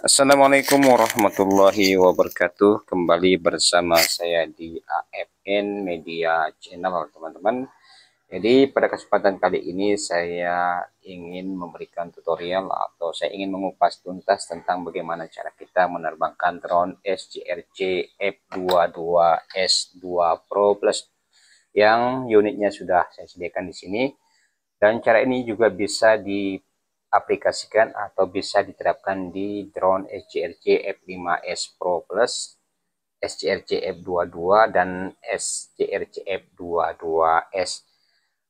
Assalamualaikum warahmatullahi wabarakatuh. Kembali bersama saya di AFN Media Channel, teman-teman. Jadi pada kesempatan kali ini saya ingin memberikan tutorial atau saya ingin mengupas tuntas tentang bagaimana cara kita menerbangkan drone SJRC F22S2 Pro Plus yang unitnya sudah saya sediakan di sini. Dan cara ini juga bisa diaplikasikan atau bisa diterapkan di drone SJRC F5S Pro Plus, SJRC F22 dan SJRC F22S.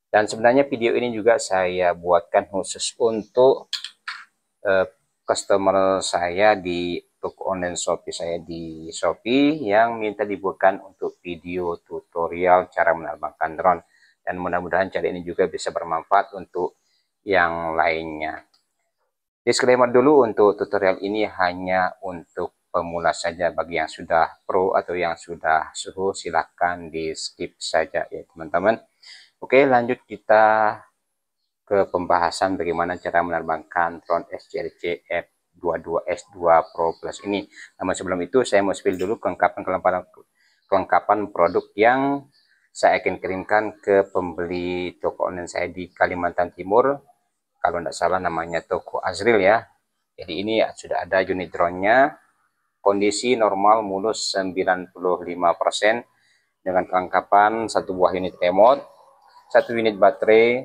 Dan sebenarnya video ini juga saya buatkan khusus untuk customer saya di toko online Shopee saya di Shopee yang minta dibuatkan untuk video tutorial cara menerbangkan drone, dan mudah-mudahan cara ini juga bisa bermanfaat untuk yang lainnya. Disclaimer dulu, untuk tutorial ini hanya untuk pemula saja. Bagi yang sudah pro atau yang sudah suhu silahkan di skip saja ya teman-teman. Oke, lanjut kita ke pembahasan bagaimana cara menerbangkan drone SJRC F22S2 Pro Plus ini. Namun sebelum itu saya mau spill dulu kelengkapan produk yang saya akan kirimkan ke pembeli toko online saya di Kalimantan Timur. Kalau tidak salah namanya toko Azril ya. Jadi ini sudah ada unit drone-nya, kondisi normal mulus 95%, dengan kelengkapan satu buah unit remote, satu unit baterai,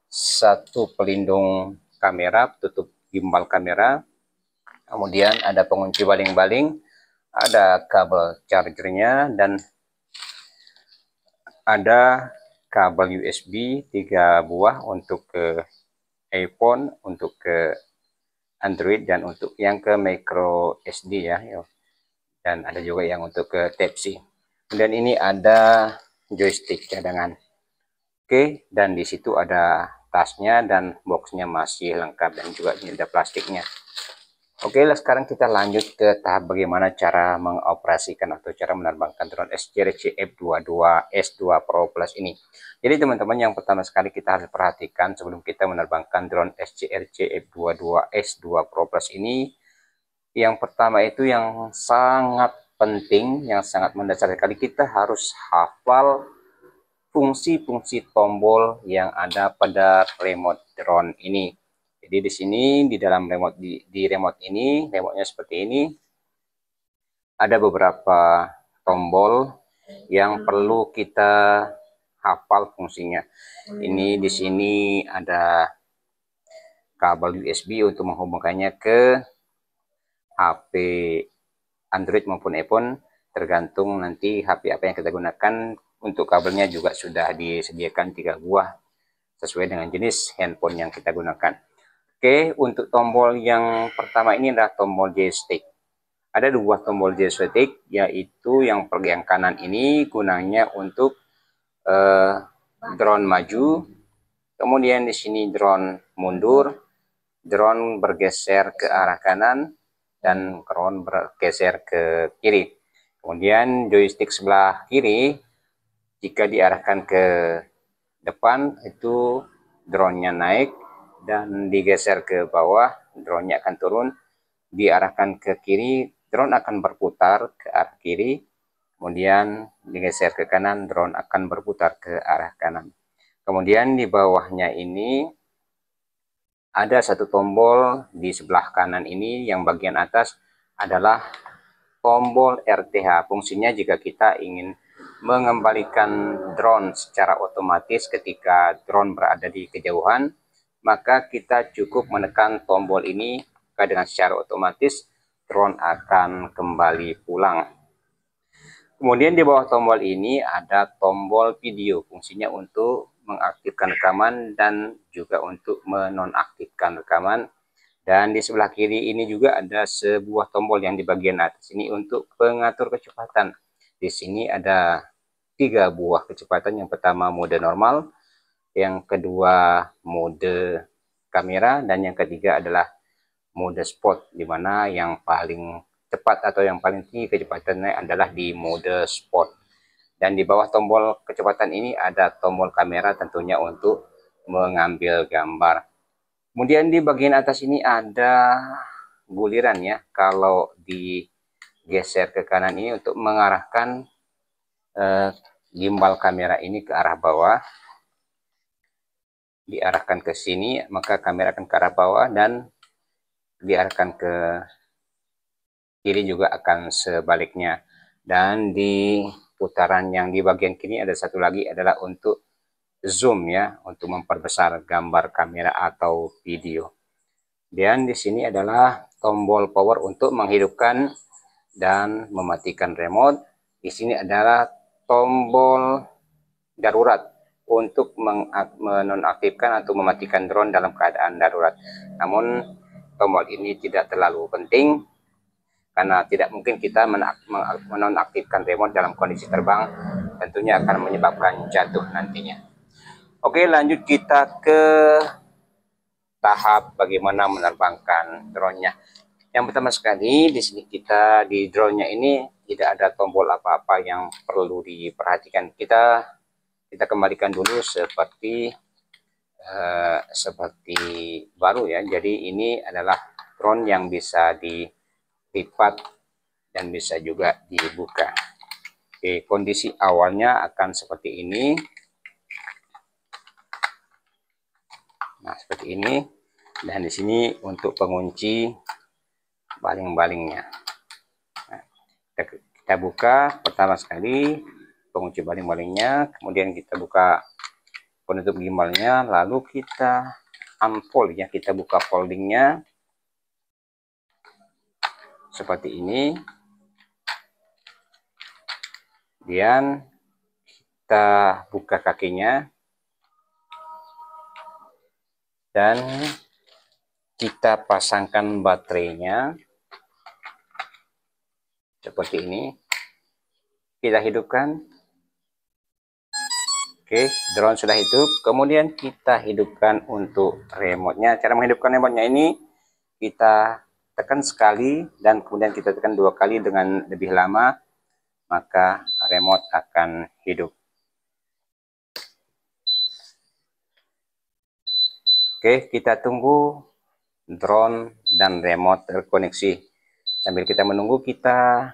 satu pelindung kamera, tutup gimbal kamera, kemudian ada pengunci baling-baling, ada kabel chargernya, dan ada kabel USB 3 buah untuk ke iPhone, untuk ke Android, dan untuk yang ke micro SD ya. Dan ada juga yang untuk ke Type-C. Kemudian ini ada joystick cadangan. Oke, dan di situ ada tasnya dan boxnya masih lengkap, dan juga ini ada plastiknya. Oke, sekarang kita lanjut ke tahap bagaimana cara mengoperasikan atau cara menerbangkan drone SJRC F22S2 Pro Plus ini. Jadi teman-teman, yang pertama sekali kita harus perhatikan sebelum kita menerbangkan drone SJRC F22S2 Pro Plus ini, yang pertama itu yang sangat penting, yang sangat mendasar sekali, kita harus hafal fungsi-fungsi tombol yang ada pada remote drone ini. Jadi di sini di dalam remote di remote ini, remote-nya seperti ini, ada beberapa tombol yang perlu kita hafal fungsinya. Ini di sini ada kabel USB untuk menghubungkannya ke HP Android maupun iPhone, tergantung nanti HP apa yang kita gunakan. Untuk kabelnya juga sudah disediakan 3 buah sesuai dengan jenis handphone yang kita gunakan. Oke, untuk tombol yang pertama ini adalah tombol joystick. Ada 2 tombol joystick, yaitu yang kanan ini gunanya untuk drone maju, kemudian di sini drone mundur, drone bergeser ke arah kanan, dan drone bergeser ke kiri. Kemudian joystick sebelah kiri, jika diarahkan ke depan itu drone-nya naik, dan digeser ke bawah drone-nya akan turun. Diarahkan ke kiri, drone akan berputar ke arah kiri, kemudian digeser ke kanan, drone akan berputar ke arah kanan. Kemudian di bawahnya ini ada satu tombol di sebelah kanan ini, yang bagian atas adalah tombol RTH. Fungsinya jika kita ingin mengembalikan drone secara otomatis ketika drone berada di kejauhan, maka kita cukup menekan tombol ini, maka dengan secara otomatis drone akan kembali pulang. Kemudian di bawah tombol ini ada tombol video, fungsinya untuk mengaktifkan rekaman dan juga untuk menonaktifkan rekaman. Dan di sebelah kiri ini juga ada sebuah tombol yang di bagian atas ini untuk pengatur kecepatan. Di sini ada 3 buah kecepatan. Yang pertama mode normal, yang kedua mode kamera, dan yang ketiga adalah mode sport, di mana yang paling cepat atau yang paling tinggi kecepatannya adalah di mode sport. Dan di bawah tombol kecepatan ini ada tombol kamera, tentunya untuk mengambil gambar. Kemudian di bagian atas ini ada guliran ya. Kalau digeser ke kanan ini untuk mengarahkan gimbal kamera ini ke arah bawah, diarahkan ke sini maka kamera akan ke arah bawah, dan diarahkan ke kiri juga akan sebaliknya. Dan di putaran yang di bagian kiri ada satu lagi adalah untuk zoom ya, untuk memperbesar gambar kamera atau video. Dan di sini adalah tombol power untuk menghidupkan dan mematikan remote. Di sini adalah tombol darurat untuk menonaktifkan atau mematikan drone dalam keadaan darurat. Namun tombol ini tidak terlalu penting karena tidak mungkin kita menonaktifkan remote dalam kondisi terbang, tentunya akan menyebabkan jatuh nantinya. Oke, lanjut kita ke tahap bagaimana menerbangkan drone-nya. Yang pertama sekali di sini kita di drone-nya ini tidak ada tombol apa-apa yang perlu diperhatikan. Kita kembalikan dulu seperti baru ya. Jadi ini adalah drone yang bisa dilipat dan bisa juga dibuka. Oke, kondisi awalnya akan seperti ini. Nah, seperti ini. Dan di sini untuk pengunci baling-balingnya. Nah, kita buka pertama sekali pengunci baling-balingnya, kemudian kita buka penutup gimbalnya, lalu kita unfold ya, kita buka foldingnya seperti ini. Kemudian kita buka kakinya dan kita pasangkan baterainya seperti ini. Kita hidupkan. Oke, drone sudah hidup. Kemudian kita hidupkan untuk remote-nya. Cara menghidupkan remote-nya ini kita tekan sekali dan kemudian kita tekan 2 kali dengan lebih lama, maka remote akan hidup. Oke, kita tunggu drone dan remote terkoneksi. Sambil kita menunggu, kita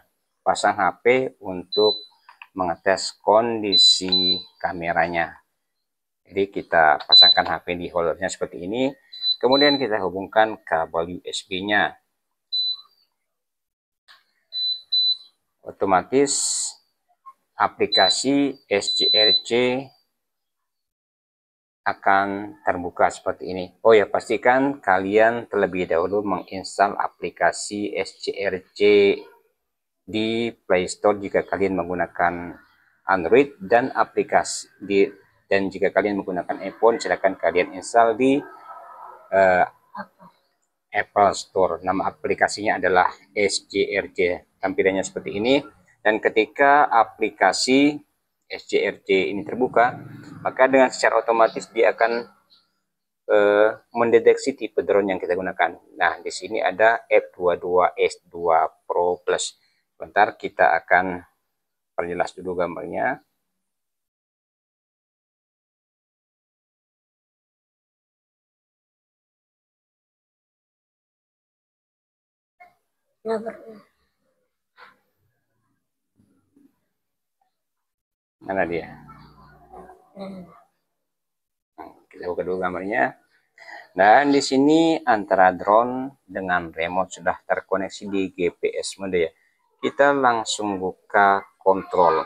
pasang HP untuk mengetes kondisi kameranya. Jadi kita pasangkan HP di holdernya seperti ini. Kemudian kita hubungkan kabel USB-nya. Otomatis aplikasi SCRC akan terbuka seperti ini. Oh ya, pastikan kalian terlebih dahulu menginstal aplikasi SCRC di Play Store jika kalian menggunakan Android, dan jika kalian menggunakan iPhone silakan kalian install di Apple Store. Nama aplikasinya adalah SCRC. Tampilannya seperti ini. Dan ketika aplikasi SCRC ini terbuka, maka dengan secara otomatis dia akan mendeteksi tipe drone yang kita gunakan. Nah, di sini ada F22S2 Pro Plus. Bentar, kita akan perjelas dulu gambarnya. Mana dia? Kita buka dulu gambarnya. Dan di sini antara drone dengan remote sudah terkoneksi di GPS mode ya. Kita langsung buka kontrol.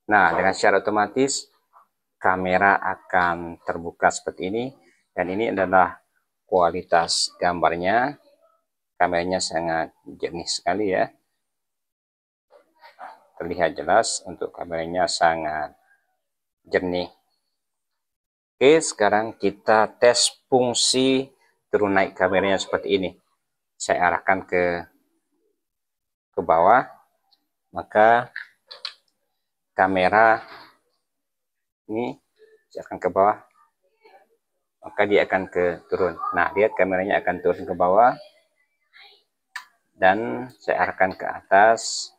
Nah, dengan secara otomatis kamera akan terbuka seperti ini. Dan ini adalah kualitas gambarnya. Kameranya sangat jernih sekali ya. Terlihat jelas, untuk kameranya sangat jernih. Oke, sekarang kita tes fungsi turun naik kameranya seperti ini. Saya arahkan ke bawah, maka kamera ini saya akan ke bawah, maka dia akan ke turun. Nah, lihat kameranya akan turun ke bawah, dan saya arahkan ke atas.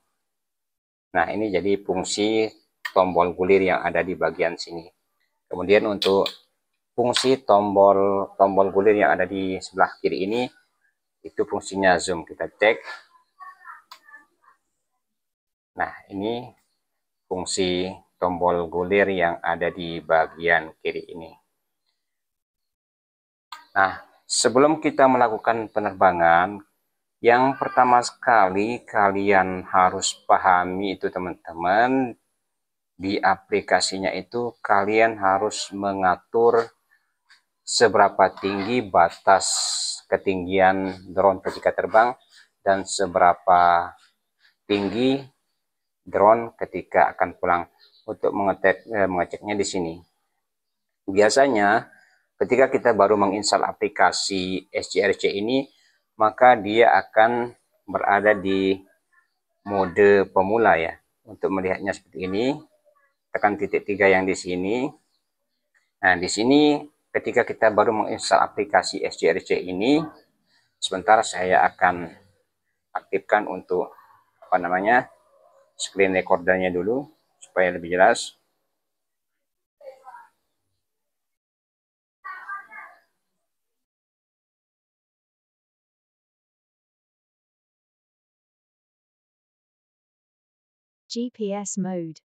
Nah, ini jadi fungsi tombol gulir yang ada di bagian sini. Kemudian untuk fungsi tombol gulir yang ada di sebelah kiri ini, itu fungsinya zoom. Kita cek. Nah, ini fungsi tombol gulir yang ada di bagian kiri ini. Nah, sebelum kita melakukan penerbangan, yang pertama sekali kalian harus pahami itu teman-teman, di aplikasinya itu kalian harus mengatur seberapa tinggi batas ketinggian drone ketika terbang dan seberapa tinggi drone ketika akan pulang. Untuk mengeceknya di sini. Biasanya ketika kita baru menginstal aplikasi SGRC ini, maka dia akan berada di mode pemula ya. Untuk melihatnya seperti ini, tekan titik 3 yang di sini. Nah, di sini ketika kita baru menginstal aplikasi SGRC ini, sebentar saya akan aktifkan untuk screen recordernya dulu supaya lebih jelas. GPS mode.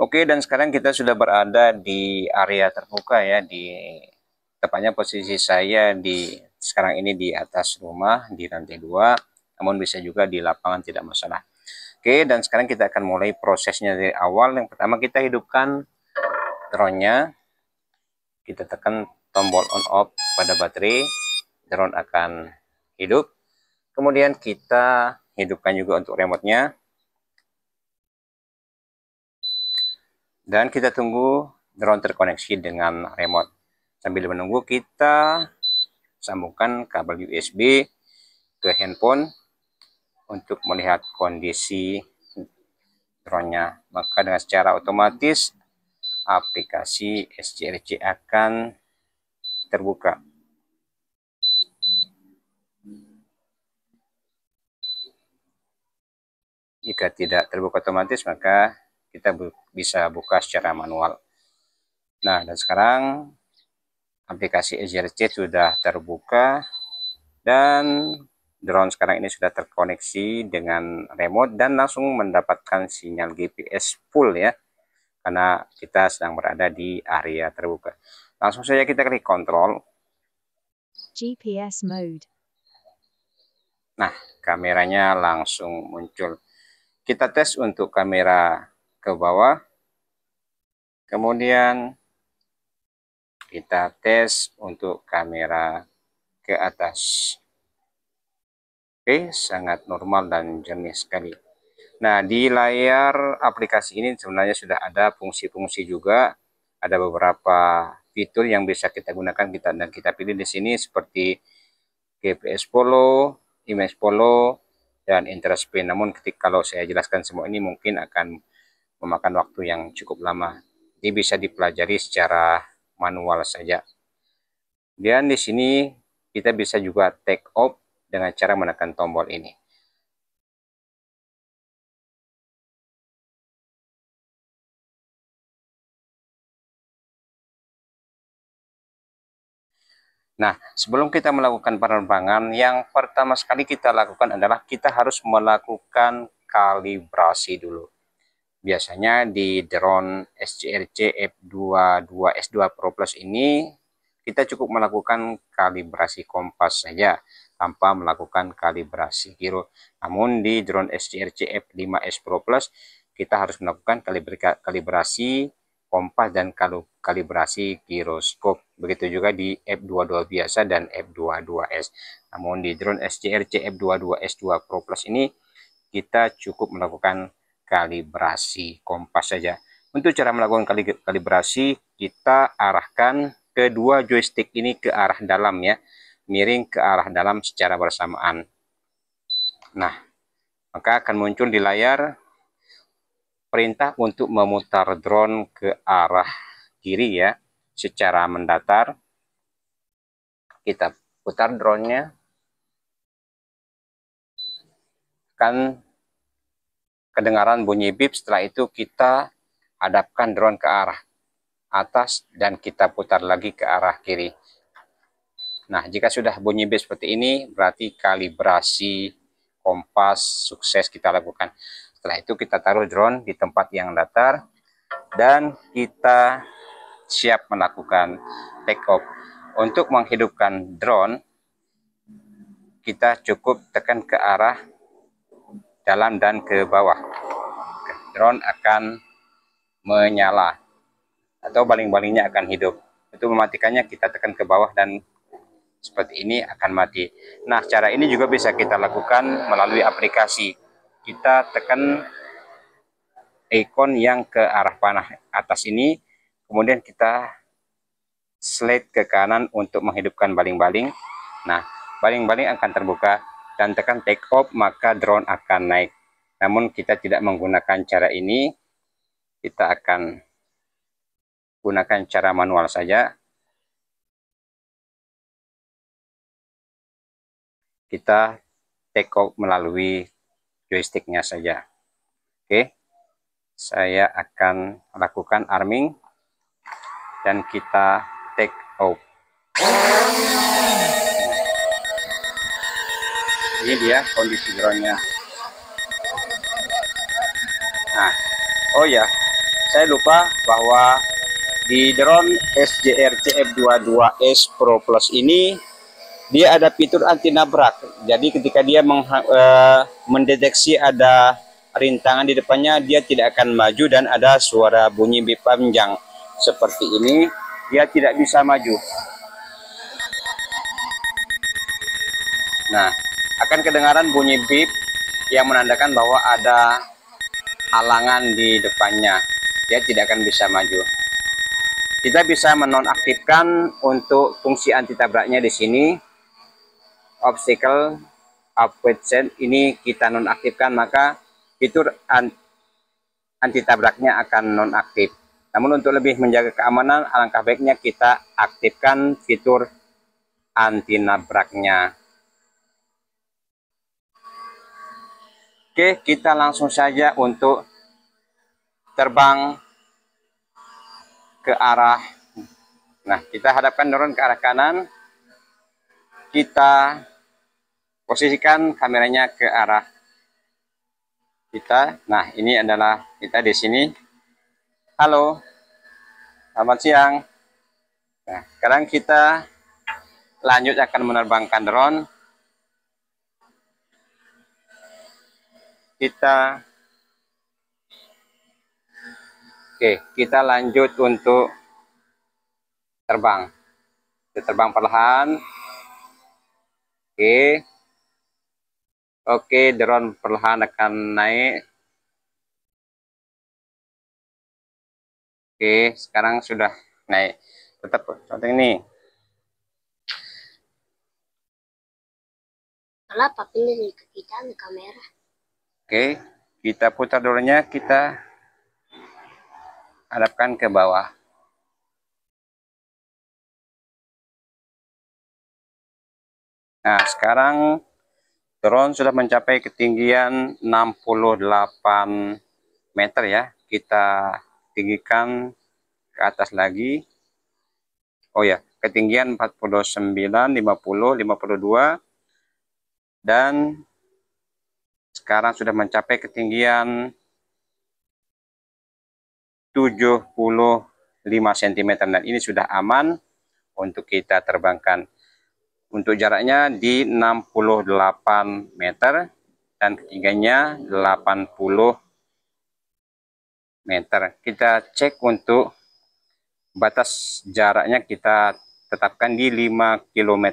Oke, dan sekarang kita sudah berada di area terbuka ya, tepatnya posisi saya sekarang ini di atas rumah di lantai 2, namun bisa juga di lapangan, tidak masalah. Oke, dan sekarang kita akan mulai prosesnya dari awal. Yang pertama kita hidupkan drone-nya, kita tekan tombol on off pada baterai, drone akan hidup. Kemudian kita hidupkan juga untuk remote-nya. Dan kita tunggu drone terkoneksi dengan remote. Sambil menunggu, kita sambungkan kabel USB ke handphone untuk melihat kondisi drone-nya. Maka dengan secara otomatis aplikasi SCRC akan terbuka. Jika tidak terbuka otomatis, maka kita bisa buka secara manual. Nah, dan sekarang aplikasi SCRC sudah terbuka dan drone sekarang ini sudah terkoneksi dengan remote dan langsung mendapatkan sinyal GPS full ya, karena kita sedang berada di area terbuka. Langsung saja kita klik kontrol. GPS mode. Nah, kameranya langsung muncul. Kita tes untuk kamera ke bawah. Kemudian kita tes untuk kamera ke atas. Oke, sangat normal dan jernih sekali. Nah, di layar aplikasi ini sebenarnya sudah ada fungsi-fungsi juga. Ada beberapa fitur yang bisa kita gunakan dan kita pilih di sini seperti GPS follow, image follow, dan interest pin. Namun kalau saya jelaskan semua ini mungkin akan memakan waktu yang cukup lama. Ini bisa dipelajari secara manual saja. Dan di sini kita bisa juga take off dengan cara menekan tombol ini. Nah, sebelum kita melakukan penerbangan, yang pertama sekali kita lakukan adalah kita harus melakukan kalibrasi dulu. Biasanya di drone SCRC F22S2 Pro Plus ini kita cukup melakukan kalibrasi kompas saja tanpa melakukan kalibrasi giro. Namun di drone SCRC F5S Pro Plus kita harus melakukan kalibrasi kompas dan kalibrasi giroskop. Begitu juga di F22 biasa dan F22S. Namun di drone SCRC F22S2 Pro Plus ini kita cukup melakukan kalibrasi kompas saja. Untuk cara melakukan kalibrasi, kita arahkan kedua joystick ini ke arah dalam ya, miring ke arah dalam secara bersamaan. Nah, maka akan muncul di layar perintah untuk memutar drone ke arah kiri ya, secara mendatar. Kita putar drone-nya, akan kedengaran bunyi bip. Setelah itu kita hadapkan drone ke arah atas dan kita putar lagi ke arah kiri. Nah, jika sudah bunyi bip seperti ini, berarti kalibrasi kompas sukses kita lakukan. Setelah itu kita taruh drone di tempat yang datar dan kita siap melakukan take off. Untuk menghidupkan drone, kita cukup tekan ke arah dalam dan ke bawah. Drone akan menyala atau baling-balingnya akan hidup. Untuk mematikannya kita tekan ke bawah dan seperti ini akan mati. Nah, cara ini juga bisa kita lakukan melalui aplikasi. Kita tekan ikon yang ke arah panah atas ini, kemudian kita slide ke kanan untuk menghidupkan baling-baling. Nah, baling-baling akan terbuka dan tekan take off, maka drone akan naik. Namun kita tidak menggunakan cara ini, kita akan gunakan cara manual saja. Kita take off melalui joysticknya saja. Oke, saya akan lakukan arming dan kita take off. Ini dia kondisi drone-nya. Nah, oh ya, saya lupa bahwa di drone SJR CF22S Pro Plus ini dia ada fitur anti nabrak. Jadi ketika dia mendeteksi ada rintangan di depannya, dia tidak akan maju dan ada suara bunyi bip panjang seperti ini, dia tidak bisa maju. Nah, akan kedengaran bunyi bip yang menandakan bahwa ada halangan di depannya. Dia tidak akan bisa maju. Kita bisa menonaktifkan untuk fungsi anti tabraknya di sini. Obstacle avoidance ini kita nonaktifkan, maka fitur anti tabraknya akan nonaktif. Namun untuk lebih menjaga keamanan, alangkah baiknya kita aktifkan fitur anti nabraknya. Oke, kita langsung saja untuk terbang ke arah. Nah, kita hadapkan drone ke arah kanan. Kita posisikan kameranya ke arah kita. Nah, ini adalah kita di sini. Halo, selamat siang. Nah, sekarang kita lanjut akan menerbangkan drone. Kita lanjut untuk terbang. Kita terbang perlahan. Oke, drone perlahan akan naik. Oke, sekarang sudah naik. Tetap seperti ini. Kenapa pilih ke kita di kamera? Oke, kita putar dulunya, kita hadapkan ke bawah. Nah, sekarang drone sudah mencapai ketinggian 68 meter ya. Kita tinggikan ke atas lagi. Oh ya, ketinggian 49, 50, 52. Dan sekarang sudah mencapai ketinggian 75 cm dan ini sudah aman untuk kita terbangkan. Untuk jaraknya di 68 meter dan ketinggiannya 80 meter. Kita cek untuk batas jaraknya, kita tetapkan di 5,5 km.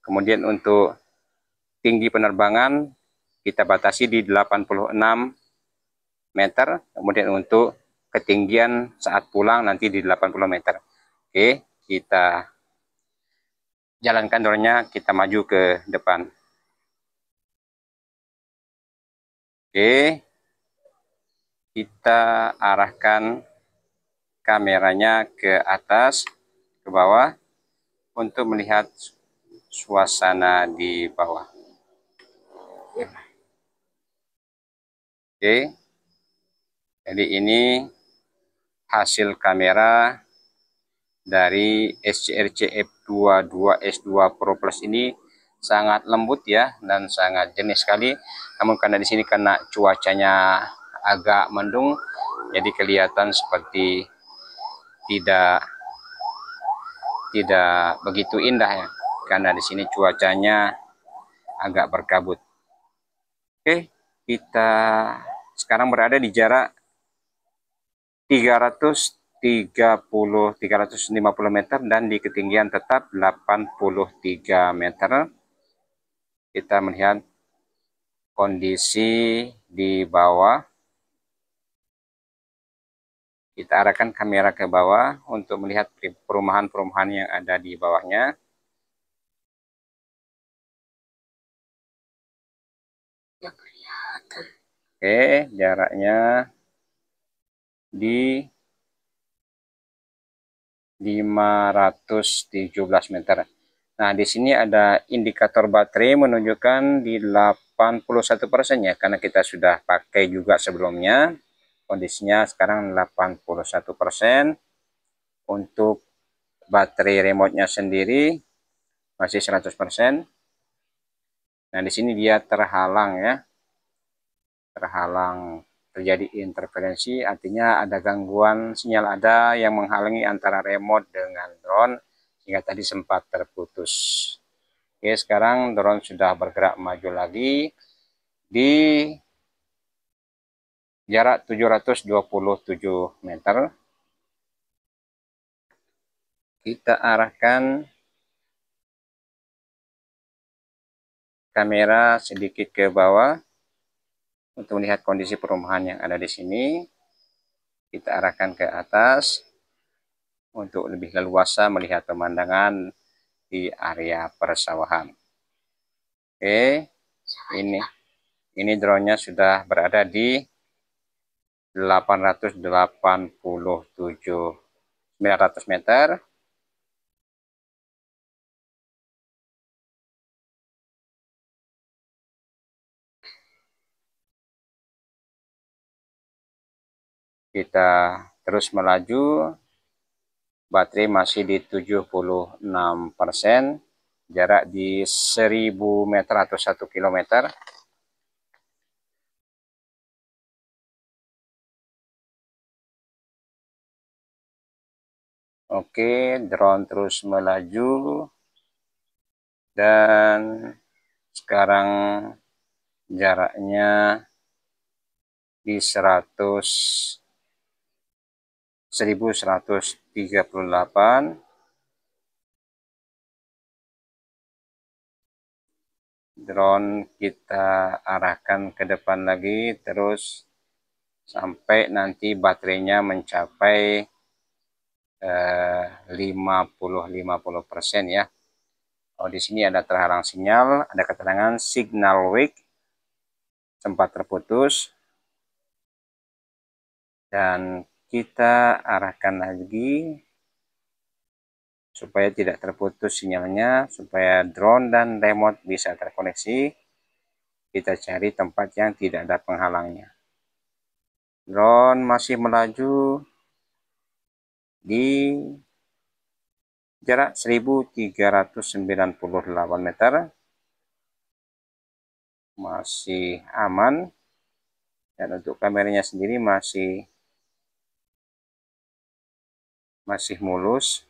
Kemudian untuk tinggi penerbangan kita batasi di 86 meter. Kemudian untuk ketinggian saat pulang nanti di 80 meter. Oke, kita jalankan drone-nya, kita maju ke depan. Oke, kita arahkan kameranya ke atas, ke bawah untuk melihat suasana di bawah. Oke, jadi ini hasil kamera dari SJR CF22S2 Pro Plus ini. Sangat lembut ya dan sangat jernih sekali. Namun karena di sini karena cuacanya agak mendung, jadi kelihatan seperti tidak begitu indah ya, karena di sini cuacanya agak berkabut. Oke, kita sekarang berada di jarak 350 meter dan di ketinggian tetap 83 meter. Kita melihat kondisi di bawah. Kita arahkan kamera ke bawah untuk melihat perumahan-perumahan yang ada di bawahnya. Oke, jaraknya di 517 meter. Nah, di sini ada indikator baterai menunjukkan di 81% ya, karena kita sudah pakai juga sebelumnya. Kondisinya sekarang 81%. Untuk baterai remote-nya sendiri masih 100%. Nah, di sini dia terhalang ya. Terhalang terjadi interferensi, artinya ada gangguan sinyal ada yang menghalangi antara remote dengan drone sehingga tadi sempat terputus. Oke, sekarang drone sudah bergerak maju lagi di jarak 727 meter. Kita arahkan kamera sedikit ke bawah untuk melihat kondisi perumahan yang ada di sini. Kita arahkan ke atas untuk lebih leluasa melihat pemandangan di area persawahan. Oke, ini drone-nya sudah berada di 887 900 meter. Kita terus melaju, baterai masih di 76%, jarak di 1000 meter atau 1 kilometer. Oke, drone terus melaju dan sekarang jaraknya di 1138. Drone kita arahkan ke depan lagi terus sampai nanti baterainya mencapai 50% ya. Oh, di sini ada terhalang sinyal, ada keterangan signal weak, sempat terputus. Dan kita arahkan lagi supaya tidak terputus sinyalnya, supaya drone dan remote bisa terkoneksi. Kita cari tempat yang tidak ada penghalangnya. Drone masih melaju di jarak 1398 meter. Masih aman. Dan untuk kameranya sendiri masih mulus.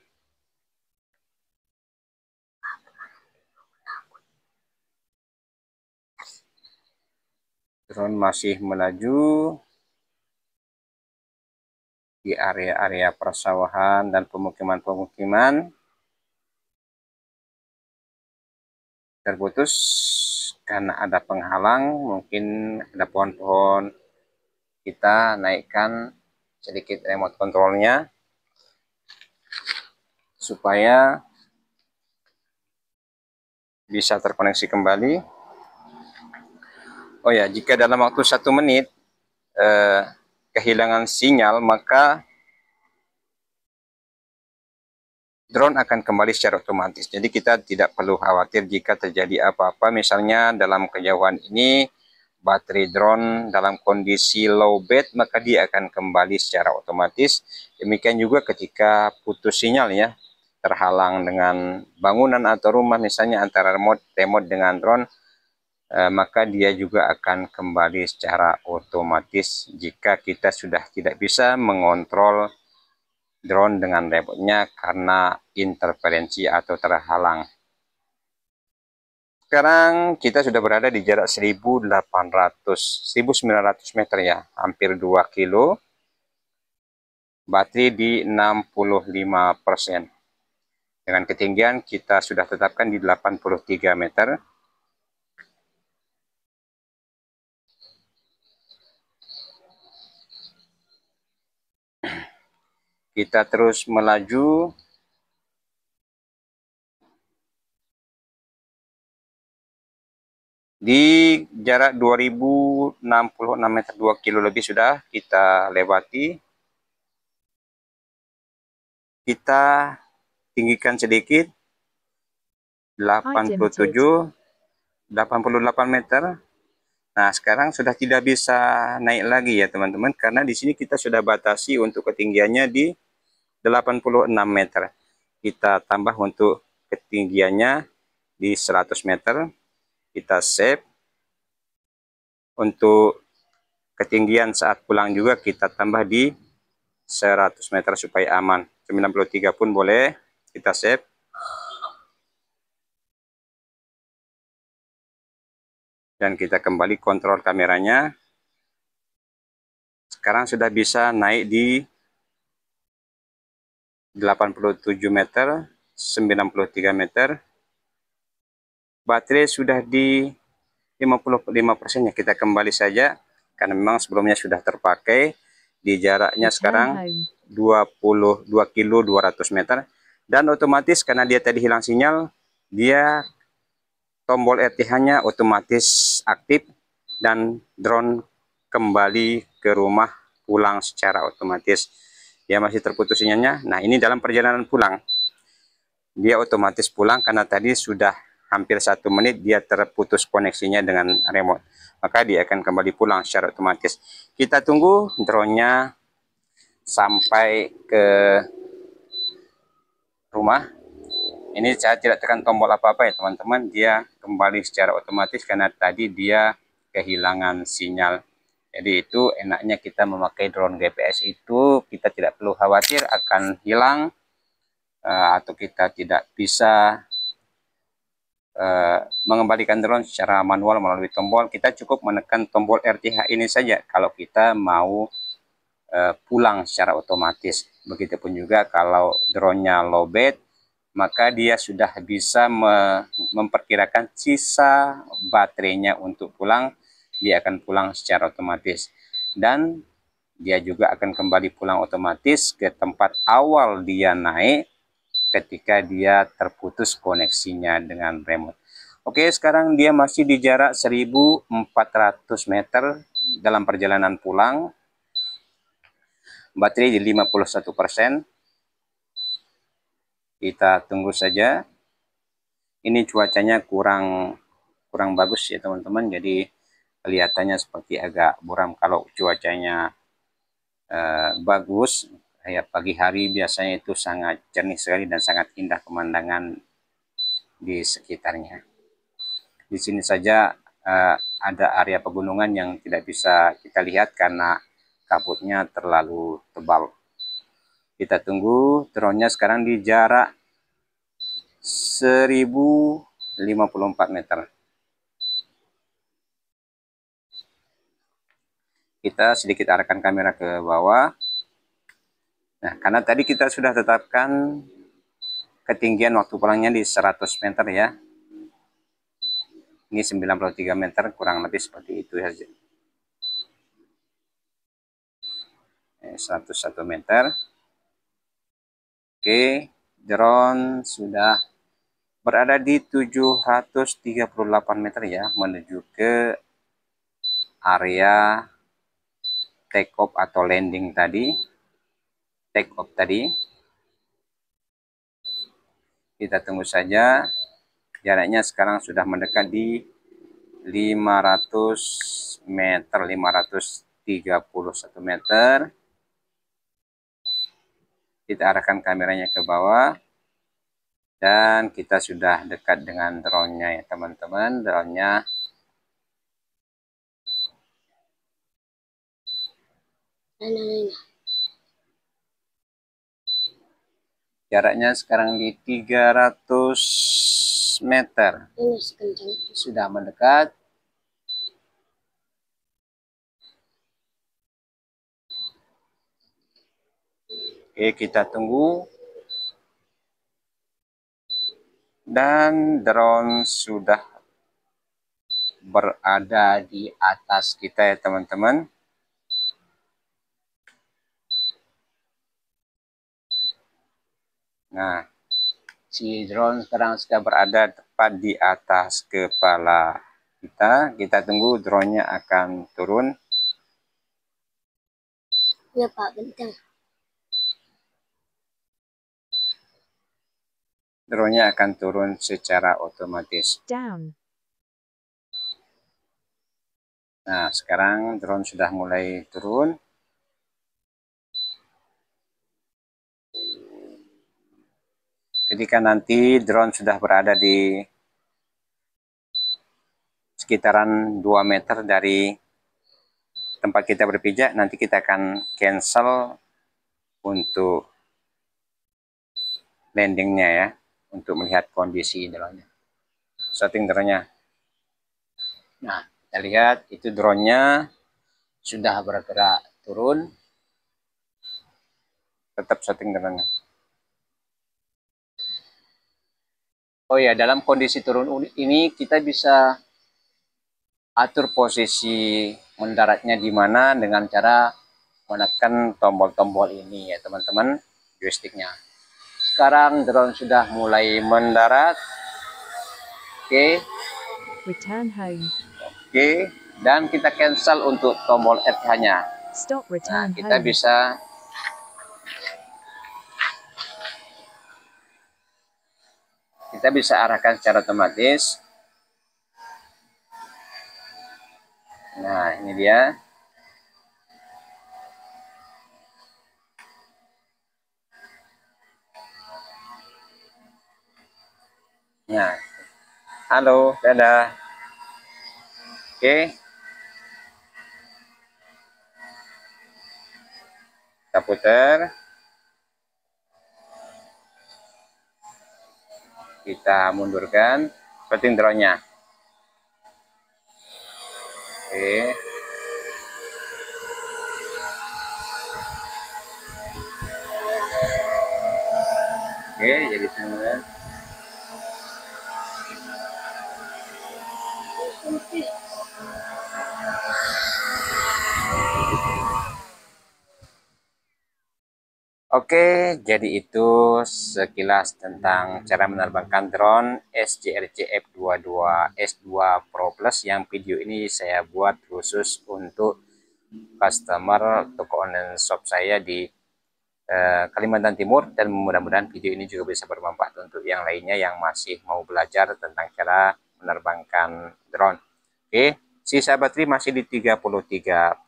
Drone masih melaju di area-area persawahan dan pemukiman-pemukiman. Terputus karena ada penghalang, mungkin ada pohon-pohon. Kita naikkan sedikit remote controlnya supaya bisa terkoneksi kembali. Oh ya, jika dalam waktu 1 menit kehilangan sinyal, maka drone akan kembali secara otomatis. Jadi kita tidak perlu khawatir jika terjadi apa-apa. Misalnya dalam kejauhan ini baterai drone dalam kondisi low bed, maka dia akan kembali secara otomatis. Demikian juga ketika putus sinyal ya, terhalang dengan bangunan atau rumah misalnya antara remote dengan drone, maka dia juga akan kembali secara otomatis jika kita sudah tidak bisa mengontrol drone dengan remote-nya karena interferensi atau terhalang. Sekarang kita sudah berada di jarak 1900 meter ya, hampir 2 kilo. Baterai di 65%. Dengan ketinggian kita sudah tetapkan di 83 meter. Kita terus melaju di jarak 2066 meter, 2 kilo lebih sudah kita lewati. Kita tinggikan sedikit, 88 meter. Nah, sekarang sudah tidak bisa naik lagi ya teman-teman, karena di sini kita sudah batasi untuk ketinggiannya di 86 meter. Kita tambah untuk ketinggiannya di 100 meter. Kita save. Untuk ketinggian saat pulang juga kita tambah di 100 meter supaya aman. 93 pun boleh, kita save. Dan kita kembali kontrol kameranya. Sekarang sudah bisa naik di 87 meter, 93 meter. Baterai sudah di 55% ya. Kita kembali saja karena memang sebelumnya sudah terpakai. Di jaraknya sekarang 22 kilo 200 meter. Dan otomatis karena dia tadi hilang sinyal, dia tombol RTH-nya otomatis aktif dan drone kembali ke rumah pulang secara otomatis. Dia masih terputus sinyalnya. Nah, ini dalam perjalanan pulang. Dia otomatis pulang karena tadi sudah hampir 1 menit dia terputus koneksinya dengan remote. Maka dia akan kembali pulang secara otomatis. Kita tunggu drone-nya sampai ke rumah. Ini saya tidak tekan tombol apa-apa ya teman-teman, dia kembali secara otomatis karena tadi dia kehilangan sinyal. Jadi itu enaknya kita memakai drone GPS itu, kita tidak perlu khawatir akan hilang atau kita tidak bisa mengembalikan drone secara manual melalui tombol. Kita cukup menekan tombol RTH ini saja kalau kita mau pulang secara otomatis. Begitupun juga kalau drone-nya lowbat, maka dia sudah bisa memperkirakan sisa baterainya untuk pulang. Dia akan pulang secara otomatis. Dan dia juga akan kembali pulang otomatis ke tempat awal dia naik ketika dia terputus koneksinya dengan remote. Oke, sekarang dia masih di jarak 1400 meter dalam perjalanan pulang. Baterai di 51%. Kita tunggu saja. Ini cuacanya kurang bagus ya teman-teman. Jadi kelihatannya seperti agak buram. Kalau cuacanya bagus, ya pagi hari biasanya itu sangat jernih sekali dan sangat indah pemandangan di sekitarnya. Di sini saja ada area pegunungan yang tidak bisa kita lihat karena kabutnya terlalu tebal. Kita tunggu, drone-nya sekarang di jarak 1054 meter. Kita sedikit arahkan kamera ke bawah. Nah, karena tadi kita sudah tetapkan ketinggian waktu pulangnya di 100 meter ya. Ini 93 meter, kurang lebih seperti itu saja. 101 meter. Oke, drone sudah berada di 738 meter ya, menuju ke area take off atau landing tadi. Take off tadi. Kita tunggu saja. Jaraknya sekarang sudah mendekat di 500 meter, 531 meter. Kita arahkan kameranya ke bawah. Dan kita sudah dekat dengan drone-nya ya teman-teman. Drone-nya jaraknya sekarang di 300 meter. Sudah mendekat. Oke, kita tunggu. Dan drone sudah berada di atas kita ya teman-teman. Nah, si drone sekarang sudah berada tepat di atas kepala kita. Kita tunggu drone-nya akan turun. Ya Pak, bentar. Drone-nya akan turun secara otomatis. Down. Nah, sekarang drone sudah mulai turun. Ketika nanti drone sudah berada di sekitaran 2 meter dari tempat kita berpijak, nanti kita akan cancel untuk landingnya ya, untuk melihat kondisi drone-nya. Setting drone-nya. Nah, kita lihat itu drone-nya sudah bergerak turun. Tetap setting drone-nya. Oh ya, dalam kondisi turun ini kita bisa atur posisi mendaratnya di mana dengan cara menekan tombol-tombol ini ya teman-teman, joysticknya. Sekarang drone sudah mulai mendarat. Oke. Return home. Oke, dan kita cancel untuk tombol RH-nya. Stop Nah, return kita home. bisa arahkan secara otomatis. Nah, ini dia. Nah, halo, dadah. Oke. Kita putar. Kita mundurkan setting drone-nya. Oke. Oke, jadi semua. Oke, jadi itu sekilas tentang cara menerbangkan drone SJRC F22S2 Pro Plus yang video ini saya buat khusus untuk customer toko online shop saya di Kalimantan Timur, dan mudah-mudahan video ini juga bisa bermanfaat untuk yang lainnya yang masih mau belajar tentang cara menerbangkan drone. Oke, sisa baterai masih di 33%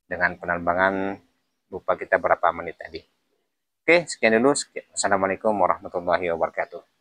dengan penerbangan lupa kita berapa menit tadi. Oke, sekian dulu. Assalamualaikum warahmatullahi wabarakatuh.